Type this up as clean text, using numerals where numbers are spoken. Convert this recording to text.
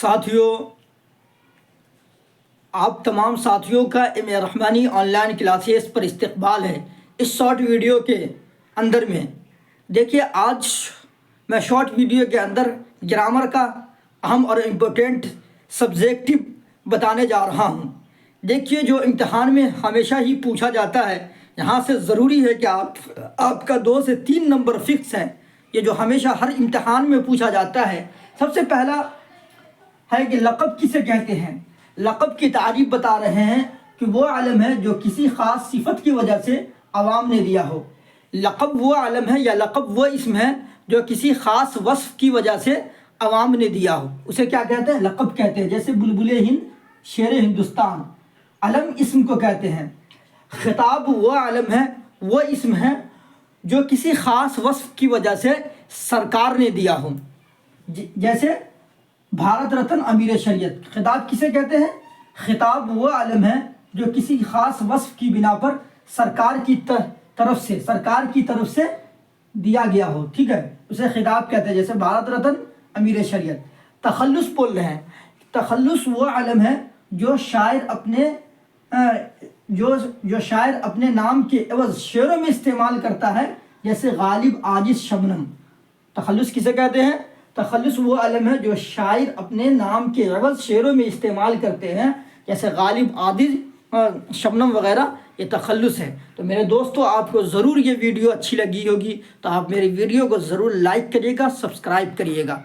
ساتھیوں، آپ تمام ساتھیوں کا M A Rahmani online classes پر استقبال ہے۔ اس شارٹ ویڈیو کے اندر میں دیکھیے، آج میں شارٹ ویڈیو کے اندر گرامر کا اہم اور امپورٹنٹ سبجیکٹ بتانے جا رہا ہوں۔ دیکھیے، جو امتحان میں ہمیشہ ہی پوچھا جاتا ہے، یہاں سے ضروری ہے کہ آپ کا 2 سے 3 نمبر فکس ہے۔ یہ جو ہمیشہ ہر امتحان میں پوچھا جاتا ہے، سب سے پہلا ہے کہ لقب کسے کہتے ہیں۔ لقب کی تعریف بتا رہے ہیں کہ وہ علم ہے جو کسی خاص صفت کی وجہ سے عوام نے دیا ہو۔ لقب وہ علم ہے یا لقب وہ اسم ہے جو کسی خاص وصف کی وجہ سے عوام نے دیا ہو، اسے کیا کہتے ہیں؟ لقب کہتے ہیں۔ جیسے بلبل ہند، شیر ہندوستان، علم اسم کو کہتے ہیں۔ خطاب وہ علم ہے، وہ اسم ہے جو کسی خاص وصف کی وجہ سے سرکار نے دیا ہو۔ جیسے بھارت رتن امیر شریعت، خطاب کسے کہتے ہیں؟ خطاب وہ علم ہے جو کسی خاص وصف کی بنا پر سرکار کی طرف سے دیا گیا ہو، ٹھیک ہے، اسے خطاب کہتے ہیں۔ جیسے بھارت رتن امیر شریعت۔ تخلص بول رہے ہیں، تخلص وہ علم ہے جو شاعر اپنے نام کے عوض شعروں میں استعمال کرتا ہے، جیسے غالب، عاجز، شبنم۔ تخلص کسے کہتے ہیں؟ تخلص وہ علم ہے جو شاعر اپنے نام کے عوض شعروں میں استعمال کرتے ہیں، جیسے غالب، عاجز، شبنم وغیرہ، یہ تخلص ہے۔ تو میرے دوستو، آپ کو ضرور یہ ویڈیو اچھی لگی ہوگی تو آپ میری ویڈیو کو ضرور لائک کریے گا، سبسکرائب کریے گا۔